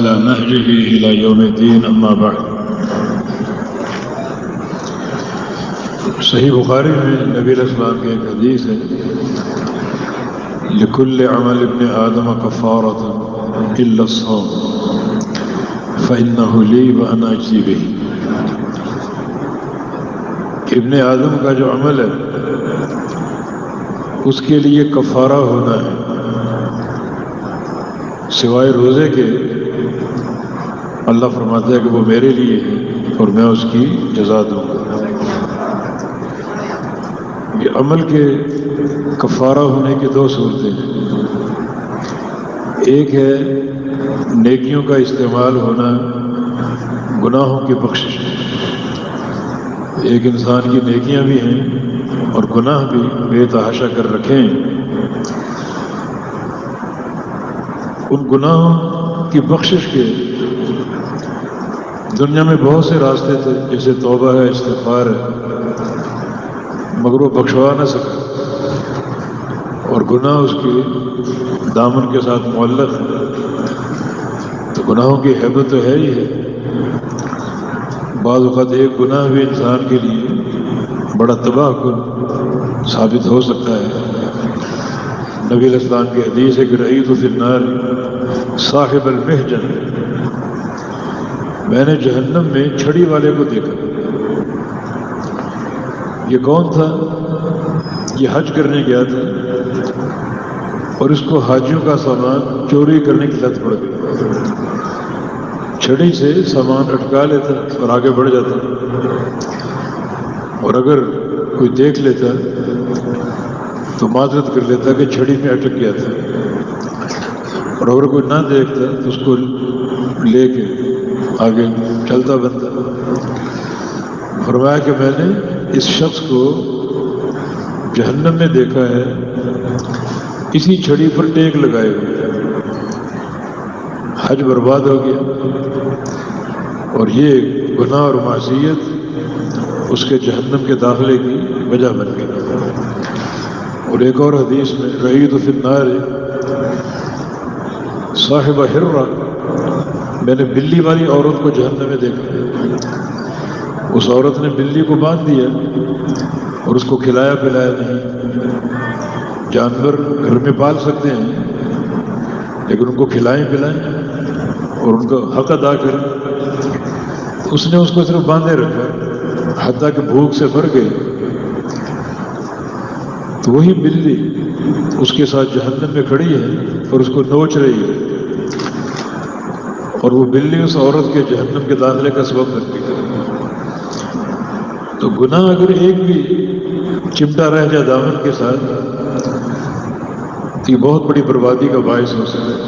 على نهجه إلى يوم الدين أما بعد. صحیح بخاری میں نبی علیہ السلام کی ایک حدیث ہے، لكل عمل ابن آدم كفارة إلا الصوم فإنه لي وأنا أجزي به. ابن آدم کا جو عمل ہے اس کے لیے کفارہ ہونا ہے، سوائے روزے کے. اللہ فرماتا ہے کہ وہ میرے لیے ہے اور میں اس کی جزا دوں گا. یہ عمل کے کفارہ ہونے کی دو صورتیں ہیں. ایک ہے نیکیوں کا استعمال ہونا گناہوں کی بخشش. ایک انسان کی نیکیاں بھی ہیں اور گناہ بھی بے تحاشا کر رکھے ہیں. ان گناہوں کی بخشش کے دنیا میں بہت سے راستے تھے، جیسے توبہ ہے، استغفار ہے، مگر وہ بخشوا نہ سکا اور گناہ اس کے دامن کے ساتھ معلق ہے. تو گناہوں کی ہیبت تو ہے ہی ہے. بعض اوقات ایک گناہ بھی انسان کے لیے بڑا تباہ کن ثابت ہو سکتا ہے. نبی علیہ السلام کی حدیث ہے کہ رأیت فی النار صاحب المحجن، میں نے جہنم میں چھڑی والے کو دیکھا. یہ کون تھا؟ یہ حج کرنے گیا تھا اور اس کو حاجیوں کا سامان چوری کرنے کی لت پڑ گئی. چھڑی سے سامان اٹکا لیتا اور آگے بڑھ جاتا، اور اگر کوئی دیکھ لیتا تو معذرت کر لیتا کہ چھڑی میں اٹک گیا تھا، اور اگر کوئی نہ دیکھتا تو اس کو لے کے آگے چلتا بنتا. فرمایا کہ میں نے اس شخص کو جہنم میں دیکھا ہے اسی چھڑی پر ٹیک لگائے ہوئے. حج برباد ہو گیا اور یہ گناہ اور معصیت اس کے جہنم کے داخلے کی وجہ بن گئی. اور ایک اور حدیث میں رأیت فی النار صاحب حرہ، میں نے بلی والی عورت کو جہنم میں دیکھا. اس عورت نے بلی کو باندھ دیا اور اس کو کھلایا پلایا نہیں. جانور گھر میں پال سکتے ہیں لیکن ان کو کھلائیں پلائیں اور ان کا حق ادا کریں. اس نے اس کو صرف باندھے رکھا حتیٰ کہ بھوک سے مر گئی. تو وہی بلی اس کے ساتھ جہنم میں کھڑی ہے اور اس کو نوچ رہی ہے، اور وہ بلی اس عورت کے جہنم کے داخلے کا سبب بن گئی. تو گناہ اگر ایک بھی چمٹا رہ جائے دامن کے ساتھ تو یہ بہت بڑی بربادی کا باعث ہو سکتا ہے.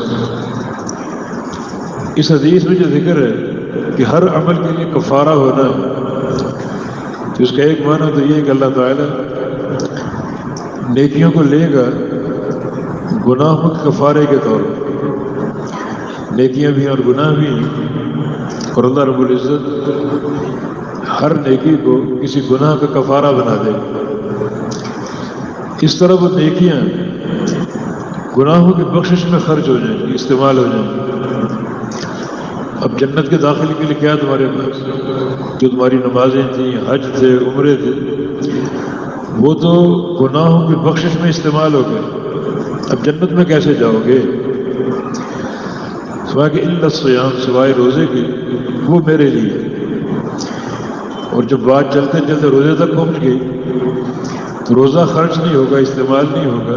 اس حدیث میں جو ذکر ہے کہ ہر عمل کے لیے کفارہ ہونا ہے، تو اس کا ایک معنی تو یہ ہے کہ اللہ تعالیٰ نیکیوں کو لے گا گناہوں کے کفارے کے طور پر. نیکیاں بھی اور گناہ بھی، اور اللہ رب العزت ہر نیکی کو کسی گناہ کا کفارہ بنا دے گا. اس طرح وہ نیکیاں گناہوں کی بخشش میں خرچ ہو جائیں گی، استعمال ہو جائیں گی. اب جنت کے داخلے کے لیے کیا تمہارے پاس؟ جو تمہاری نمازیں تھیں، حج تھے، عمرے تھے، وہ تو گناہوں کی بخشش میں استعمال ہو گئے. اب جنت میں کیسے جاؤ گے؟ سوائے کہ الا الصیام، سوائے روزے کے، وہ میرے لیے. اور جب بات چلتے چلتے روزے تک پہنچ گئی تو روزہ خرچ نہیں ہوگا، استعمال نہیں ہوگا،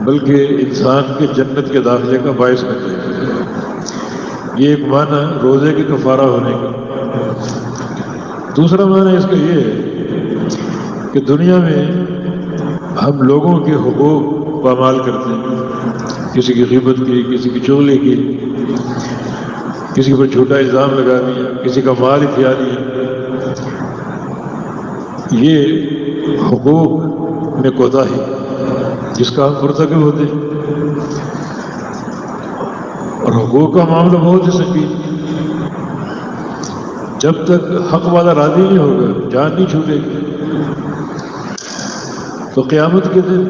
بلکہ انسان کے جنت کے داخلے کا باعث بن جائے گا. یہ ایک معنی روزے کی کفارہ ہونے کا. دوسرا معنی اس کا یہ ہے کہ دنیا میں ہم لوگوں کے حقوق پامال کرتے ہیں، کسی کی غیبت کی، کسی کی چغلی کی، کسی پر جھوٹا الزام لگا دیا، کسی کا مال کھیا دیا. یہ حقوق میں کوتاہی جس کا ہم مرتکب ہوتے ہیں. اور حقوق کا معاملہ بہت ہی سنگین. جب تک حق والا راضی نہیں ہوگا، جان نہیں چھوٹے گی. تو قیامت کے دن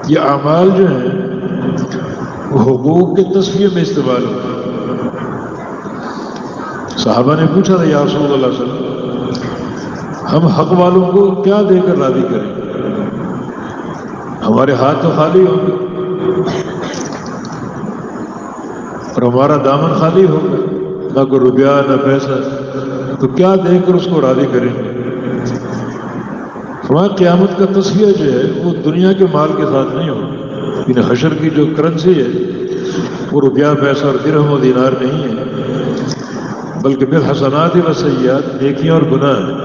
یہ اعمال جو ہیں حقوق کے تصفیے میں استعمال ہوتا ہے۔ صحابہ نے پوچھا تھا یا رسول اللہ صلی اللہ علیہ وسلم ہم حق والوں کو کیا دے کر راضی کریں؟ ہمارے ہاتھ تو خالی ہوں گے اور ہمارا دامن خالی ہوگا، نہ کوئی روپیہ نہ پیسہ، تو کیا دے کر اس کو راضی کریں گے؟ فرمایا قیامت کا تصفیہ جو ہے وہ دنیا کے مال کے ساتھ نہیں ہوگا، یعنی حشر کی جو کرنسی ہے وہ روپیہ پیسہ اور درہم و دینار نہیں ہے، بلکہ بالحسنات والسیئات، نیکیاں اور گناہ ہیں۔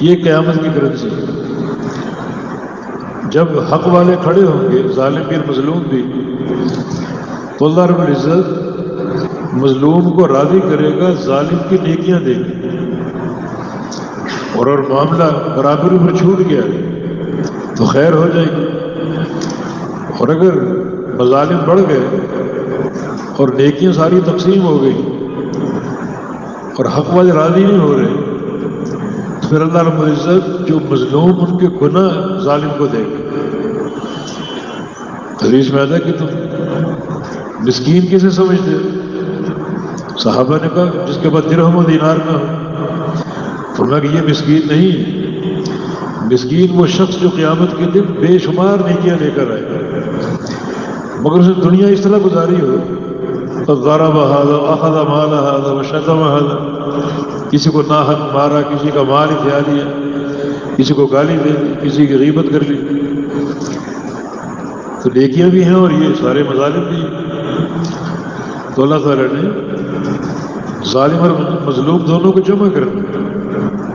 یہ قیامت کی کرنسی ہے۔ جب حق والے کھڑے ہوں گے، ظالم بھی اور مظلوم بھی، تو اللہ رب العزت مظلوم کو راضی کرے گا، ظالم کی نیکیاں دے گا، اور معاملہ برابری پر چھوٹ گیا تو خیر ہو جائے گی، اور اگر مظالم بڑھ گئے اور نیکیاں ساری تقسیم ہو گئی اور حق والے راضی نہیں ہو رہے، تو پھر اللہ رب العزت جو مظلوم ان کے گناہ ظالم کو دے گا۔ حدیث میں آتا ہے کہ تم مسکین کسے سمجھتے ہو؟ صحابہ نے کہا جس کے بعد درہم و دینار نہ ہو۔ فرمایا کہ یہ مسکین نہیں ہے، مسکین وہ شخص جو قیامت کے دن بے شمار نیکیاں لے کر آئے مگر اسے دنیا اس طرح گزاری ہو فضرب هذا واخذ مال هذا وشتم هذا، کسی کو ناحق مارا، کسی کا مال کھا لیا، کسی کو گالی دے دی، کسی کی غیبت کر لی، تو نیکیاں بھی ہیں اور یہ سارے مظالم بھی ہیں۔ تو اللہ تعالیٰ نے ظالم اور مظلوم دونوں کو جمع کر دیا۔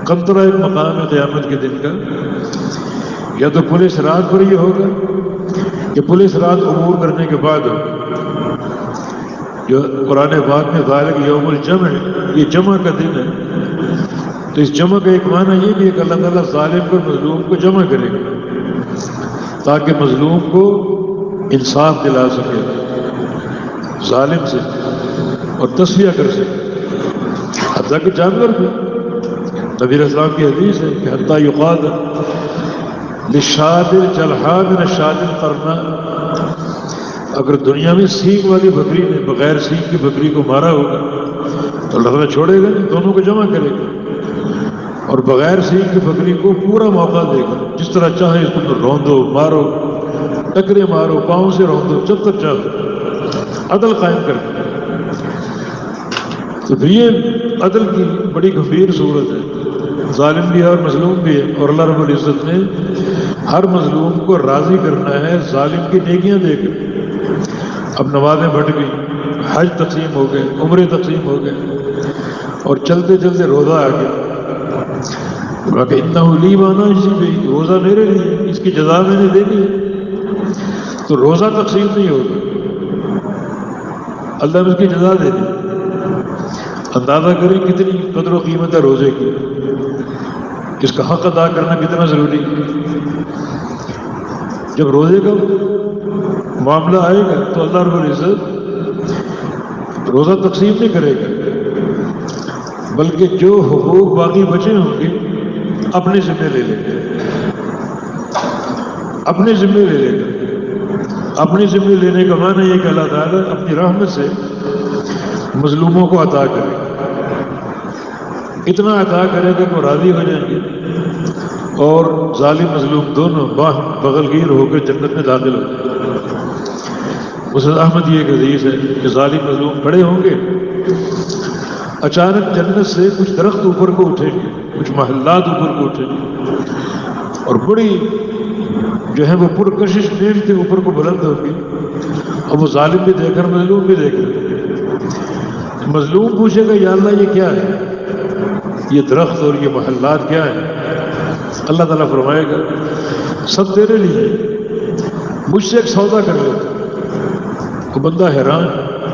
قنطرہ ایک مقام ہے قیامت کے دن کا، یا تو پل صراط پر یہ ہوگا کہ پل صراط عبور کرنے کے بعد جو قرآن پاک میں ذالک یوم الجمع، یہ جمع کا دن ہے، تو اس جمع کا ایک معنی یہ بھی ہے کہ اللہ تعالیٰ ظالم کو مظلوم کو جمع کرے گا تاکہ مظلوم کو انصاف دلا سکے ظالم سے اور تصفیہ کر سکے، حتیٰ کہ جانور بھی۔ نبی علیہ السلام کی حدیث ہے کہ حتیٰ یقال للشاة الجلحاء من الشاة القرناء، اگر دنیا میں سینگ والی بکری نے بغیر سینگ کی بکری کو مارا ہوگا تو اللہ تعالیٰ چھوڑے گا نہیں، دونوں کو جمع کرے گا، اور بغیر سینگ کی بکری کو پورا موقع دے گا، جس طرح چاہے اس کو روندو، مارو، ٹکرے مارو، پاؤں سے روندو، جب تک چاہو، عدل قائم کر دے۔ تو پھر یہ عدل کی بڑی گمبھیر صورت ہے، ظالم بھی ہے اور مظلوم بھی ہے، اور اللہ رب العزت نے ہر مظلوم کو راضی کرنا ہے ظالم کی نیکیاں دے کر۔ اب نمازیں بڑھ گئی، حج تقسیم ہو گئے، عمرے تقسیم ہو گئے، اور چلتے چلتے روزہ آ گیا، کہ اتنا لی مانا اسی پہ روزہ میرے لیے، اس کی جزا میں نے دینی ہے، تو روزہ تقسیم نہیں ہوگا، اللہ نے اس کی جزا دے دی۔ اندازہ کریں کتنی قدر و قیمت ہے روزے کی، اس کا حق ادا کرنا کتنا ضروری ہے۔ جب روزے کا معاملہ آئے گا تو اللہ رب العزت روزہ تقسیم نہیں کرے گا، بلکہ جو حقوق باقی بچے ہوں گے اپنے ذمہ لے لے گا، اپنے ذمہ لے لے گا۔ اپنے ذمہ لینے کا معنی یہ کہ اللہ تعالیٰ اپنی رحمت سے مظلوموں کو عطا کرے گا، اتنا عطا کرے گا کہ وہ راضی ہو جائیں گے، اور ظالم مظلوم دونوں باہم بغل گیر ہو کر جنت میں داخل ہو جائیں گے۔ مسند احمد یہ ایک حدیث ہے کہ ظالم مظلوم کھڑے ہوں گے، اچانک جنت سے کچھ درخت اوپر کو اٹھیں گے، کچھ محلات اوپر کو اٹھیں گے، اور بڑی جو ہے وہ پرکشش نعمتیں اوپر کو بلند ہوگی، اور وہ ظالم بھی دیکھ کر مظلوم بھی دیکھ رہے۔ مظلوم پوچھے گا یا اللہ یہ کیا ہے، یہ درخت اور یہ محلات کیا ہے؟ اللہ تعالیٰ فرمائے گا سب تیرے لیے، مجھ سے ایک سودا کر لے۔ تو بندہ حیران،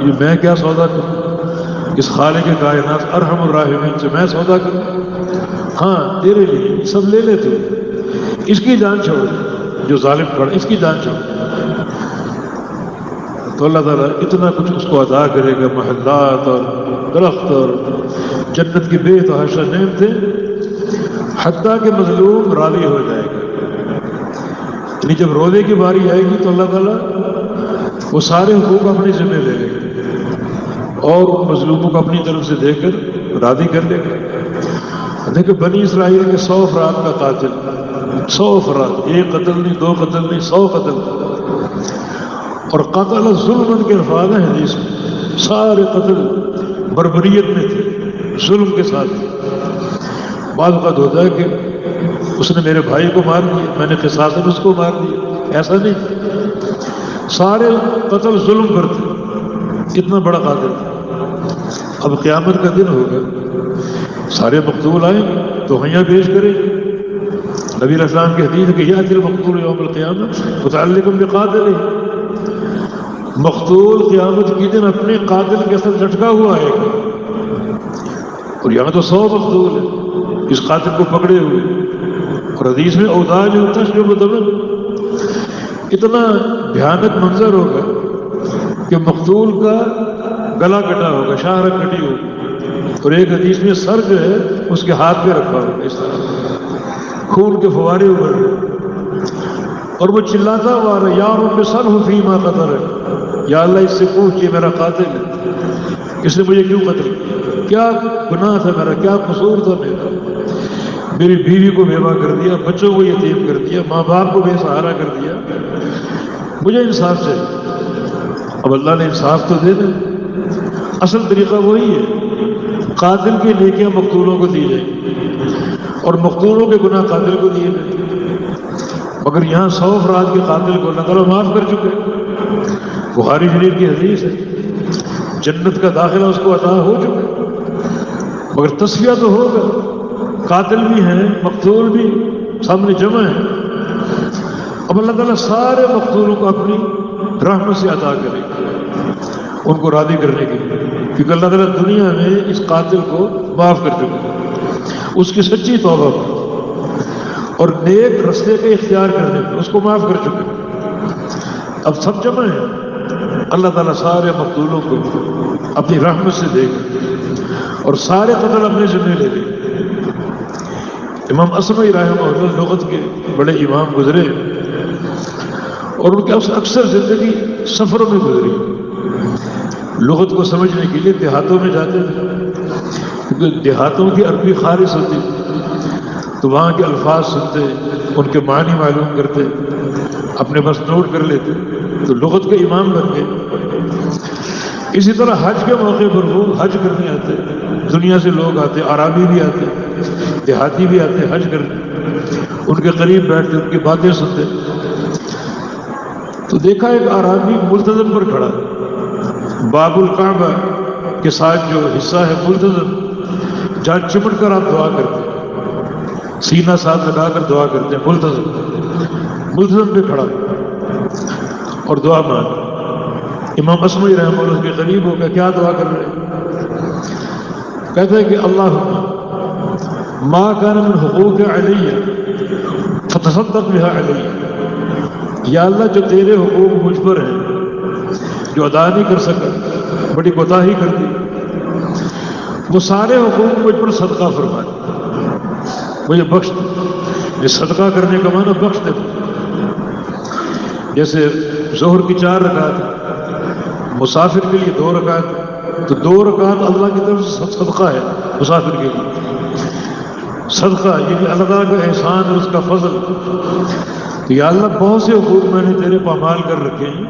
یہ میں کیا سودا کروں، اس خالق کائنات ارحم الراحمین سے میں سودا کروں؟ ہاں تیرے لیے، سب لے لے تو، اس کی جان چھوڑ، جو ظالم کھڑا اس کی جان چھوڑ۔ تو اللہ تعالیٰ اتنا کچھ اس کو عطا کرے گا، محلات اور درخت اور جنت کی بے تحاشا نعمتیں، حتیٰ کہ مظلوم راضی ہو جائے گا۔ یعنی جب روزے کی باری آئے گی تو اللہ تعالیٰ وہ سارے حقوق اپنے ذمہ لے لے اور ان مظلوموں کو اپنی طرف سے دے کر راضی کر لے گا۔ دیکھیں بنی اسرائیل کے 100 افراد کا قاتل، 100 افراد، ایک قتل نہیں، 2 قتل نہیں، 100 قتل، اور قتل ظلم کے الفاظ ہیں حدیث میں، سارے قتل بربریت میں تھے، ظلم کے ساتھ تھے۔ بعض اوقات ہوتا ہے کہ اس نے میرے بھائی کو مار دیا، میں نے قصاصاً اس کو مار دیا، ایسا نہیں، سارے قتل ظلم پر تھے، کتنا بڑا قاتل تھا۔ اب قیامت کا دن ہوگا، سارے مقتول آئیں تو ہیاں پیش کریں۔ نبی علیہ السلام کی حدیث ہے کہ یأتی المقتول یوم القیامہ متعلق بقاتلہ، مقتول قیامت کے دن اپنے قاتل کے ساتھ لٹکا ہوا آئے گا، اور یہاں تو 100 مقتول ہیں اس قاتل کو پکڑے ہوئے، اور حدیث میں اوداج تشرب دمن، اتنا بھیانک منظر ہوگا کہ مقتول کا گلا کٹا ہوگا، شاہرگ کٹی ہوگی، اور ایک حدیث میں سر جو ہے اس کے ہاتھ پہ رکھا ہوگا، اس طرح خون کے فوارے ابھر رہے، اور وہ چلاتا ہوا آ رہا ہے، یا رب صلہ فیما قتل، یا اللہ اس سے پوچھ یہ میرا قاتل ہے، اس نے مجھے کیوں قتل کیا، کیا گناہ تھا میرا، کیا قصور تھا میرا، میری بیوی کو بیوہ کر دیا، بچوں کو یتیم کر دیا، ماں باپ کو بے سہارا کر دیا، مجھے انصاف چاہیے۔ اب اللہ نے انصاف تو دے دے، اصل طریقہ وہی ہے، قاتل کی نیکیاں مقتولوں کو دی جائیں اور مقتولوں کے گناہ قاتل کو دیے جائیں، مگر یہاں 100 افراد کے قاتل کو اللہ تعالیٰ معاف کر چکے۔ بخاری شریف کی حدیث ہے، جنت کا داخلہ اس کو عطا ہو چکا، مگر تصفیہ تو ہوگا، قاتل بھی ہیں مقتول بھی سامنے جمع ہیں۔ اب اللہ تعالیٰ سارے مقتولوں کو اپنی رحمت سے عطا کرے ان کو راضی کرنے کے لیے، کیونکہ اللہ تعالیٰ دنیا میں اس قاتل کو معاف کر چکا، اس کی سچی توبہ پر اور نیک رستے کے اختیار کرنے پر اس کو معاف کر چکے۔ اب سب جمع ہیں، اللہ تعالیٰ سارے مقتولوں کو اپنی رحمت سے دے گا اور سارے قتل اپنے ذمہ لے لے۔ امام اصمعی رحمہ اللہ لغت کے بڑے امام گزرے، اور ان کے اکثر زندگی سفروں میں گزری، لغت کو سمجھنے کے لیے دیہاتوں میں جاتے تھے، کیونکہ دیہاتوں کی عربی خالص ہوتی، تو وہاں کے الفاظ سنتے، ان کے معنی معلوم کرتے، اپنے پاس نوٹ کر لیتے، تو لغت کے امام بن گئے۔ اسی طرح حج کے موقع پر وہ حج کرنے آتے، دنیا سے لوگ آتے، عربی بھی آتے، دیہاتی بھی آتے حج کرنے، ان کے قریب بیٹھتے، ان کی باتیں سنتے، تو دیکھا ایک عربی ملتزم پر کھڑا، باب الکعبہ کے ساتھ جو حصہ ہے ملتزم، جہاں چمٹ کر آپ دعا کرتے، سینہ ساتھ لگا کر دعا کرتے ہیں، ملتزم پہ کھڑا اور دعا مانگ۔ امام اصمعی رحمہ اللہ کے قریب ہو گیا، کیا دعا کر رہے ہیں؟ کہتے ہیں کہ اللہم ما کان من حقوق علی فتصدق بها علی، یا اللہ جو تیرے حقوق مجھ پر ہیں جو ادا نہیں کر سکا، بڑی کوتاہی کر دی، وہ سارے حقوق مجھ پر صدقہ فرما دے، مجھے بخش دے۔ یہ صدقہ کرنے کا معنی بخش دے، جیسے ظہر کی 4 رکعت، مسافر کے لیے 2 رکعت، تو 2 رکعت اللہ کی طرف سے صدقہ ہے مسافر کے لیے، صدقہ یہ بھی اللہ تعالیٰ کا احسان اور اس کا فضل۔ تو یا اللہ بہت سے حقوق میں نے تیرے پامال کر رکھے ہیں،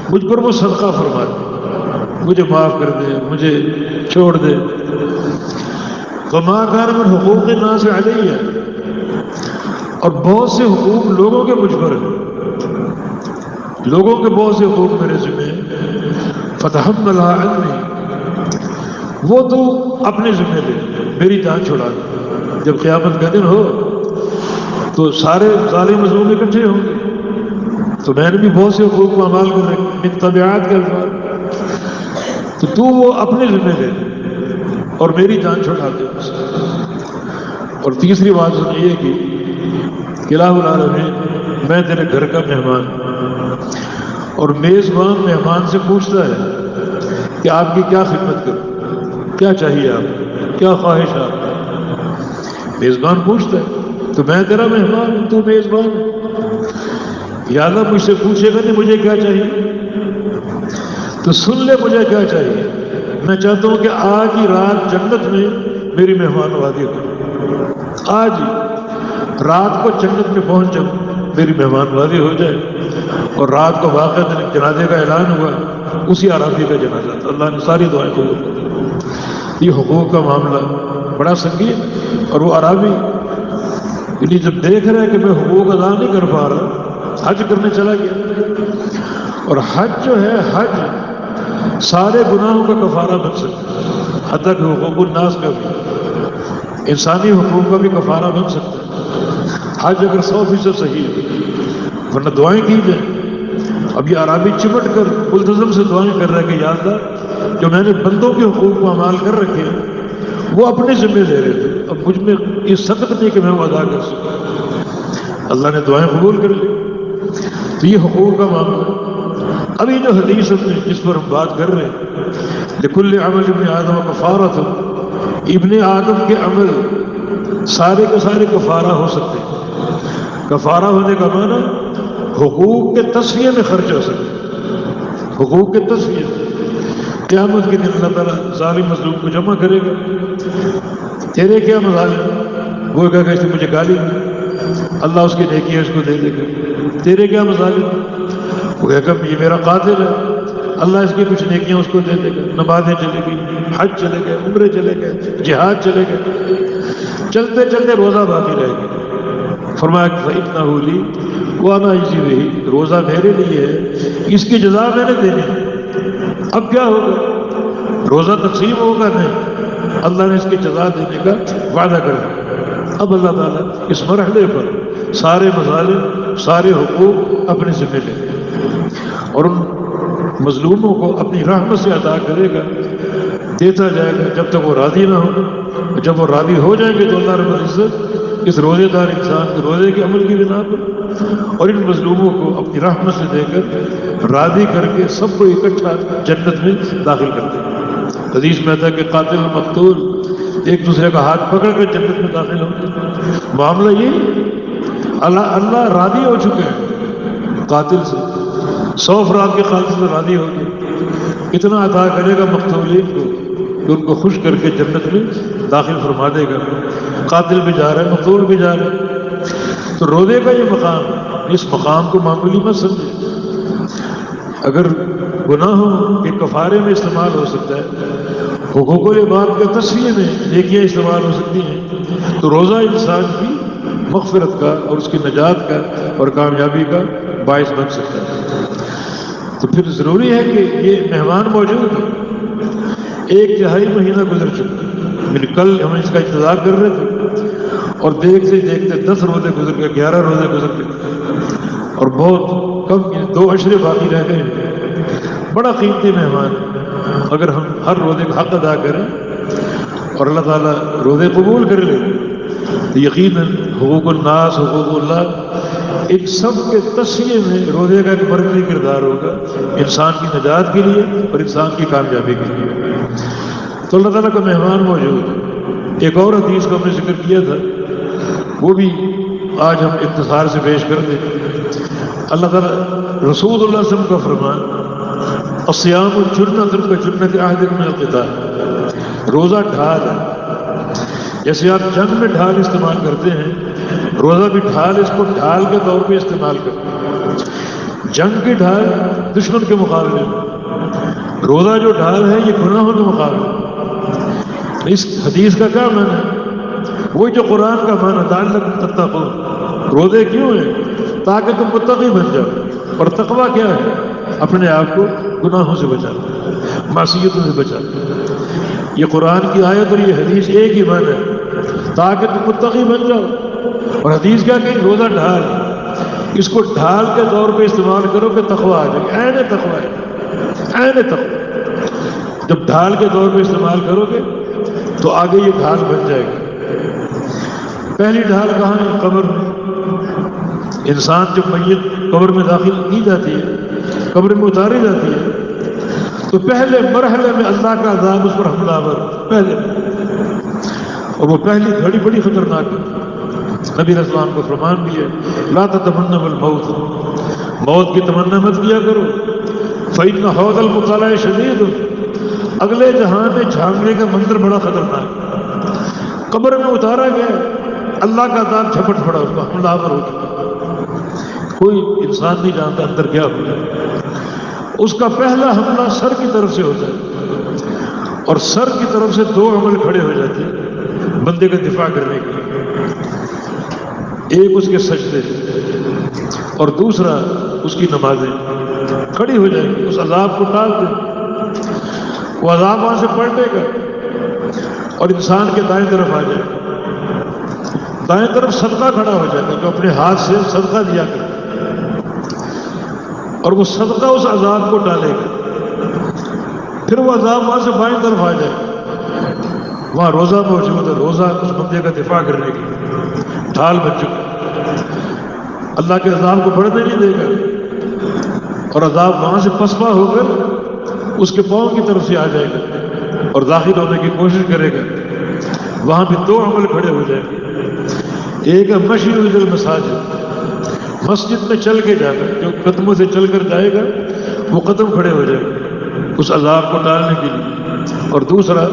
مجھ پر وہ صدقہ فرما دے، مجھے معاف کر دے، مجھے چھوڑ دے۔ وما کان من حقوق الناس علی، اور بہت سے حقوق لوگوں کے مجھ پر ہیں، لوگوں کے بہت سے حقوق میرے ذمہ ہیں، فتحملها عنی، وہ تو اپنے ذمہ لے، میری جان چھڑا دے۔ جب قیامت کا دن ہو تو سارے ظالم مظلوم اکٹھے ہوں گے، تو میں نے بھی بہت سے حقوق کو عمال کر رکھے، من طبیعات کے الفاظ، تو وہ اپنے ذمہ لے اور میری جان چھڑا دے۔ اور تیسری بات سنیے کہ الہ العالمین، میں تیرے گھر کا مہمان، اور میزبان مہمان سے پوچھتا ہے کہ آپ کی کیا خدمت کروں، کیا چاہیے آپ، کیا خواہش آپ، میزبان پوچھتا ہے، تو میں تیرا مہمان ہوں، تو میزبان ہے، یا اللہ مجھ سے پوچھے گا نہیں مجھے کیا چاہیے، تو سن لے مجھے کیا چاہیے. میں چاہتا ہوں کہ آج ہی رات جنت میں میری مہمان نوازی ہو. آج ہی رات کو جنت میں پہنچ جاؤں، میری مہمان نوازی ہو جائے. اور رات کو واقع جنازے کا اعلان ہوا، اسی عرابی کا جنازہ تھا. اللہ نے ساری دعائیں قبول کر دی. یہ حقوق کا معاملہ بڑا سنگین. اور وہ عرابی یعنی جب دیکھ رہا ہے کہ میں حقوق ادا نہیں کر پا رہا، حج کرنے چلا گیا. اور حج جو ہے، حج سارے گناہوں کا کفارہ بن سکتا ہے، حتیٰ کہ حقوق الناس کا بھی، انسانی حقوق کا بھی کفارہ بن سکتا ہے حج اگر 100% صحیح ہے. ورنہ دعائیں کی جائیں. اب یہ عرابی چمٹ کر ملتزم سے دعائیں کر رہا ہے کہ یا اللہ جو میں نے بندوں کے حقوق کو اعمال کر رکھے ہیں وہ اپنے ذمہ لے رہے تھے، اب مجھ میں یہ سخت نہیں کہ میں وہ ادا کر سکوں. اللہ نے دعائیں قبول کر لی. تو یہ حقوق کا معاملہ. ابھی جو حدیث جس پر ہم بات کر رہے ہیں، لکل عمل ابن آدم کفارۃ، ابن آدم کے عمل سارے کے سارے کفارہ ہو سکتے ہیں. کفارہ ہونے کا معنی حقوق کے تصفیے میں خرچ ہو سکتے ہیں. حقوق کے تصفیے میں قیامت کے دن اللہ تعالیٰ ظالم مظلوم کو جمع کرے گا. تیرے کیا مظالم؟ وہ کہے گا اس نے مجھے گالی دی، اللہ اس کی نیکی ہے اس کو دے دے گا. تیرے کیا مظالم؟ وہ کہے گا یہ میرا قاتل ہے، اللہ اس کی کچھ نیکیاں اس کو دے دے گا. نمازیں چلے گئی، حج چلے گئے، عمرے چلے گئے، جہاد چلے گئے، چلتے چلتے روزہ باقی رہے گا. فرمایا کہ فَإِنَّهُ لِي وَأَنَا أَجْزِي بِهِ، روزہ میرے لیے ہے، اس کی جزا میں نے دینی ہے. اب کیا ہوگا؟ روزہ تقسیم ہوگا نہیں، اللہ نے اس کی جزا دینے کا وعدہ کر دیا. اب اللہ تعالیٰ اس مرحلے پر سارے مظالم، سارے حقوق اپنے ذمہ لے اور ان مظلوموں کو اپنی رحمت سے عطا کرے گا، دیتا جائے گا جب تک وہ راضی نہ ہو. جب وہ راضی ہو جائیں گے تو اللہ رب العزت اس روزے دار انسان کے روزے کے عمل کی بنا پر اور ان مظلوموں کو اپنی رحمت سے دے کر راضی کر کے سب کو اکٹھا جنت میں داخل کر دے گا. حدیث میں آتا ہے کہ قاتل و مقتول ایک دوسرے کا ہاتھ پکڑ کر جنت میں داخل ہوں گے. معاملہ یہ اللہ راضی ہو چکے ہیں قاتل سے، 100 افراد کے قاتل سے راضی ہو گئے. اتنا عطا کرے گا مقتولین کو کہ ان کو خوش کر کے جنت میں داخل فرما دے گا. قاتل بھی جا رہا ہے، مقتول بھی جا رہا ہے. تو روزے کا یہ مقام، اس مقام کو معمولی مت سمجھے. اگر گناہوں کے کفارے میں استعمال ہو سکتا ہے، حقوق و عباد کے تصفیے میں نیکیاں استعمال ہو سکتی ہیں، تو روزہ انسان کی مغفرت کا اور اس کی نجات کا اور کامیابی کا باعث بن سکتا ہے. تو پھر ضروری ہے کہ یہ مہمان موجود ہے. 1/3 مہینہ گزر چکا. کل ہم اس کا انتظار کر رہے تھے اور دیکھتے دیکھتے 10 روزے گزر گئے، 11 روزے گزر گئے اور بہت کم 2 عشرے باقی رہ گئے. بڑا قیمتی مہمان. اگر ہم ہر روزے کا حق ادا کریں اور اللہ تعالیٰ روزے قبول کر لے تو یقیناً حقوق الناس، حقوق اللہ، ان سب کے تصفیے میں روزے کا ایک مرکزی کردار ہوگا انسان کی نجات کے لیے اور انسان کی کامیابی کے لیے. تو اللہ تعالیٰ کا مہمان موجود ہے. ایک اور حدیث کو ہم نے ذکر کیا تھا، وہ بھی آج ہم اختصار سے پیش کر دیں. اللہ تعالیٰ رسول اللہ صلی اللہ علیہ وسلم کا فرمان الصیام جنۃ کجنۃ احدکم من القتال، روزہ ڈھال ہے. جیسے آپ جنگ میں ڈھال استعمال کرتے ہیں، روزہ بھی ڈھال، اس کو ڈھال کے طور پہ استعمال کرتے ہیں. جنگ کی ڈھال دشمن کے مقابلے میں، روزہ جو ڈھال ہے یہ گناہوں کے مقابلے میں. اس حدیث کا کیا معنی ہے؟ وہی جو قرآن کا معنی لعلکم تتقون. روزے کیوں ہیں؟ تاکہ تم متقی بن جاؤ. اور تقویٰ کیا ہے؟ اپنے آپ کو گناہوں سے بچانا، معصیتوں سے بچانا. یہ قرآن کی آیت اور یہ حدیث ایک ہی معنی ہے، تاکہ تم متقی بن جاؤ. اور حدیث کیا کہ روزہ ڈھال، اس کو ڈھال کے طور پہ استعمال کرو کہ تقویٰ آ جائے. عین تقویٰ ہے، عین تقویٰ. جب ڈھال کے طور پہ استعمال کرو گے تو آگے یہ ڈھال بن جائے گی. پہلی ڈھال کہاں ہے؟ قبر میں. انسان جب میت قبر میں داخل کی جاتی ہے، قبر میں اتاری جاتی ہے، تو پہلے مرحلے میں اللہ کا عذاب اس پر حملہ آور پہلے، اور وہ پہلی گھڑی بڑی خطرناک ہے. نبی علیہ السلام کو فرمان بھی ہے لا تتمنوا الموت، موت کی تمنا مت کیا کرو. فإن حوض المطالعہ شدید، اگلے جہاں میں جھانکنے کا منظر بڑا خطرناک، قبر میں اتارا گیا، اللہ کا عذاب جھپٹ پڑا، اس کا حملہ آور ہو گیا، کوئی انسان نہیں جانتا اندر کیا ہو جائے۔ اس کا پہلا حملہ سر کی طرف سے ہوتا ہے، اور سر کی طرف سے دو عمل کھڑے ہو جاتے ہیں بندے کا دفاع کرنے کے لیے، ایک اس کے سجدے اور دوسرا اس کی نمازیں کھڑی ہو جائیں گی، اس عذاب کو ٹال دیں، وہ عذاب وہاں سے پلٹے گا اور انسان کے دائیں طرف آ جائے گا، دائیں طرف صدقہ کھڑا ہو جائے گا جو اپنے ہاتھ سے صدقہ دیا کرتا، اور وہ صدقہ اس عذاب کو ڈالے گا، پھر وہ عذاب وہاں سے بائیں طرف آ جائے گا، وہاں روزہ موجود ہے، روزہ اس بندے کا دفاع کرنے کی ڈھال بن چکا، اللہ کے عذاب کو بڑھنے نہیں دے گا، اور عذاب وہاں سے پسپا ہو کر اس کے پاؤں کی طرف سے آ جائے گا اور داخل ہونے کی کوشش کرے گا، وہاں بھی دو عمل کھڑے ہو جائیں گے، ایک ہے مشی الی المساجد، مسجد میں چل کے جانا، جو قدموں سے چل کر جائے گا وہ قدم کھڑے ہو جائے گا اس عذاب کو ٹالنے کے لیے، اور دوسرا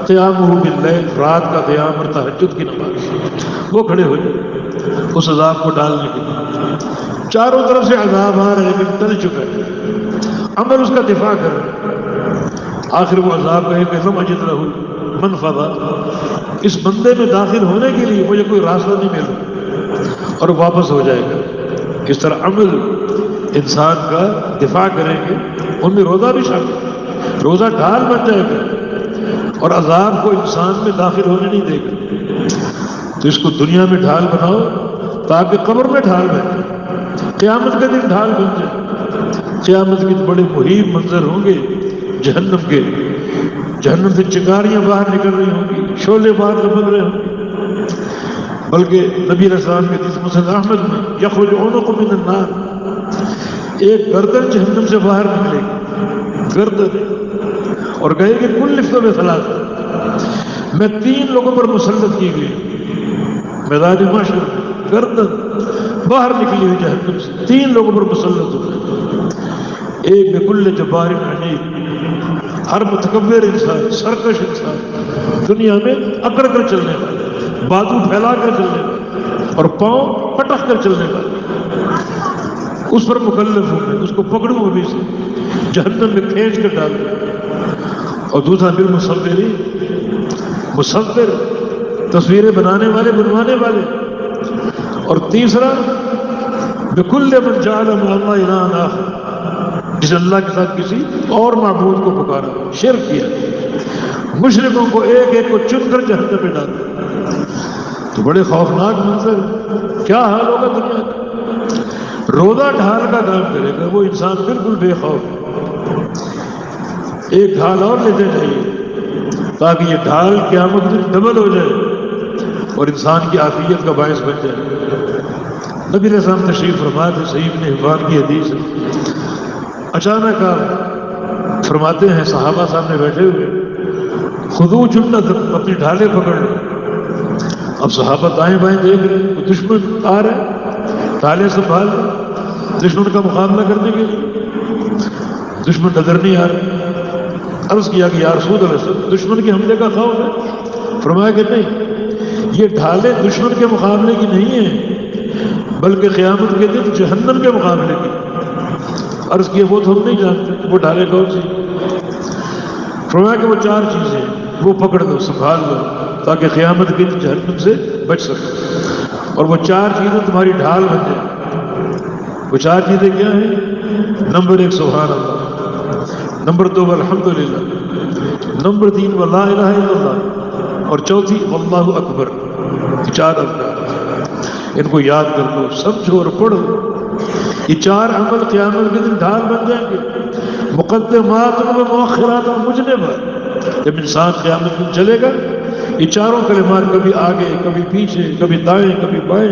قیامہ باللیل، رات کا قیام اور تہجد کی نماز، وہ کھڑے ہو جائے اس عذاب کو ڈالنے کے لیے۔ چاروں طرف سے عذاب آ رہا ہے لیکن ٹل چکا ہے، عمل اس کا دفاع کر رہا ہے، آخر وہ عذاب کہے کہ لم اجد لہ منفذا، اس بندے میں داخل ہونے کے لیے مجھے کوئی راستہ نہیں ملا، اور واپس ہو جائے گا۔ اس طرح عمل انسان کا دفاع کریں گے، ان میں روزہ بھی شامل، روزہ ڈھال بن جائے گا اور عذاب کو انسان میں داخل ہونے نہیں دے گا۔ تو اس کو دنیا میں ڈھال بناؤ تاکہ قبر میں ڈھال بن جائے، قیامت کے دن ڈھال بن جائے۔ قیامت کے بڑے مہیب منظر ہوں گے جہنم کے، جہنم سے چنگاریاں باہر نکل رہی ہوں گی، شعلے باہر لپک رہے ہوں گے، بلکہ نبی علیہ السلام کے حدیث مسند احمد میں یخرج عنق من النار، ایک گردن جہنم سے باہر نکلے گی، گردن، اور کہے کہ کل لفظ ثلاث، میں 3 لوگوں پر مسلط کی گئی، میدان محشر میں گردن باہر نکلی ہوئی جہنم سے 3 لوگوں پر مسلط ہو گئی، ایک بکل جبار عنید، ہر متکبر انسان، سرکش انسان، دنیا میں اکڑ کر چلنے والا، بازو پھیلا کر چلنے والا اور پاؤں پٹک کر چلنے والا، اس پر مکلف ہوں میں، اس کو پکڑوں ابھی سے جہنم میں کھینچ کر ڈال دوں۔ اور دوسرا پھر مصور، تصویریں بنانے والے، بنوانے والے، اور تیسرا بکل من جعل مع اللہ الہا آخر، جس اللہ کے ساتھ کسی اور معبود کو پکارا، شرک کیا، مشرکوں کو ایک ایک کو چن کر جہنم میں ڈال دیا۔ تو بڑے خوفناک منظر، کیا حال ہوگا دنیا کا؟ روزہ ڈھال کا کام کرے گا وہ انسان بالکل بے خوف، ایک ڈھال اور لیتے جائیے تاکہ یہ ڈھال قیامت میں ڈبل ہو جائے اور انسان کی عافیت کا باعث بن جائے۔ نبی علیہ السلام تشریف فرما تھے، صحیح ابن حبان کی حدیث ہے، اچانک آپ فرماتے ہیں صحابہ سامنے بیٹھے ہوئے، خذو جنتکم، اپنی ڈھالیں پکڑ لو۔ اب صحابہ دائیں بائیں دیکھ رہے ہیں، دشمن آ رہے ہیں، ڈھالیں سنبھال لیں دشمن کا مقابلہ کرنے کے لیے، دشمن نظر نہیں آ رہے۔ عرض کیا کہ یا رسول اللہ، دشمن کے حملے کا خوف ہے؟ فرمایا کہ نہیں، یہ ڈھالیں دشمن کے مقابلے کی نہیں ہیں بلکہ قیامت کے دن جہنم کے مقابلے کی۔ عرض کیا وہ تو ہم نہیں جانتے، وہ ڈھالیں کون سی؟ فرمایا کہ وہ 4 چیزیں وہ پکڑ لو، سنبھال لو تاکہ قیامت کے دن جہنم سے بچ سکے، اور وہ 4 چیزیں تمہاری ڈھال بن جائیں۔ وہ 4 چیزیں کیا ہیں؟ نمبر 1 سبحان اللہ، نمبر 2 الحمدللہ، نمبر 3 لا الہ الا اللہ، اور چوتھی واللہ اکبر۔ 4 افراد، ان کو یاد کر لو، سمجھو اور پڑھو۔ یہ 4 عمل قیامت کے دن ڈھال بن جائیں گے، مقدمات و مؤخرات و مجنبات۔ جب انسان قیامت میں چلے گا، یہ 4 کلمات کبھی آگے، کبھی پیچھے، کبھی دائیں، کبھی بائیں،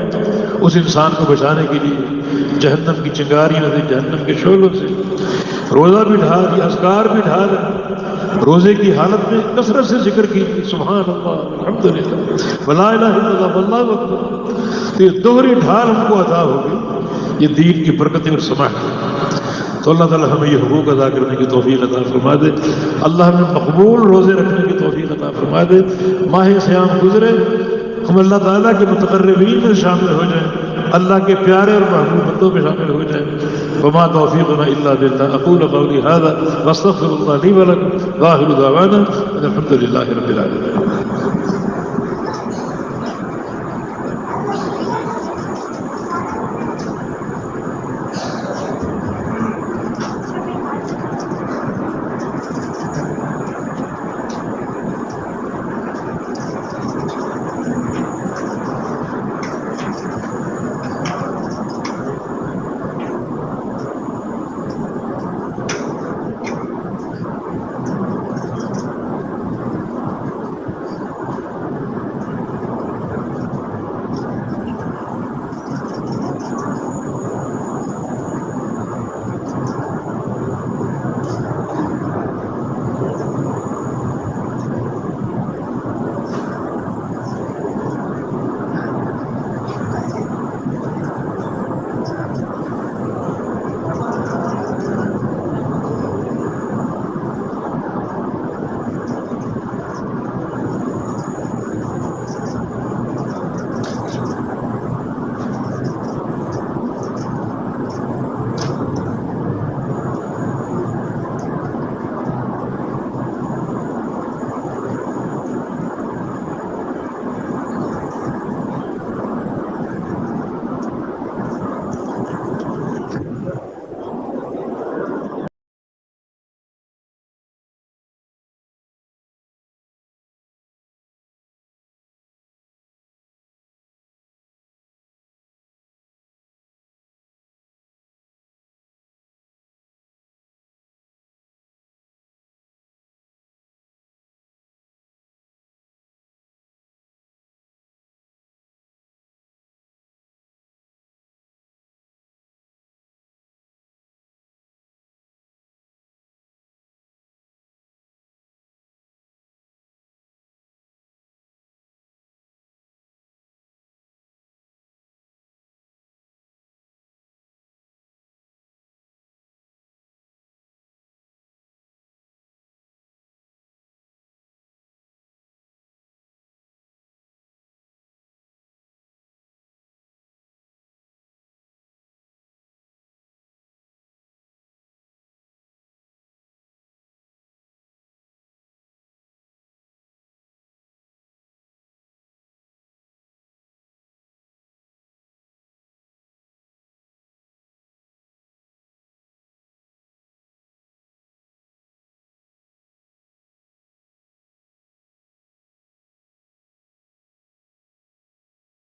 اس انسان کو بچانے کے لیے جہنم کی چنگاریوں سے، جہنم کے شعلوں سے۔ روزہ بھی ڈھال، یہ اذکار بھی ڈھال ہے۔ روزے کی حالت میں کثرت سے ذکر کیجیے، سبحان اللہ، الحمدللہ، ولا الہ الا اللہ، واللہ اکبر۔ تو یہ دوہری ڈھال ہم کو عطا ہوگی، یہ دین کی برکتیں اور سماحت۔ تو اللہ تعالیٰ ہمیں یہ حقوق ادا کرنے کی توفیق عطا فرما دے. اللہ ہمیں مقبول روزے رکھنے کی توفیق عطا فرما دے. ماہ صیام گزرے ہم اللہ تعالیٰ کے متقربین میں شامل ہو جائیں, اللہ کے پیارے اور محبوب بندوں میں شامل ہو جائیں. وما توفیقنا الا باللہ. اقول قولی ھذا واستغفر اللہ لی ولکم. وآخر دعوانا الحمد للہ رب العالمین.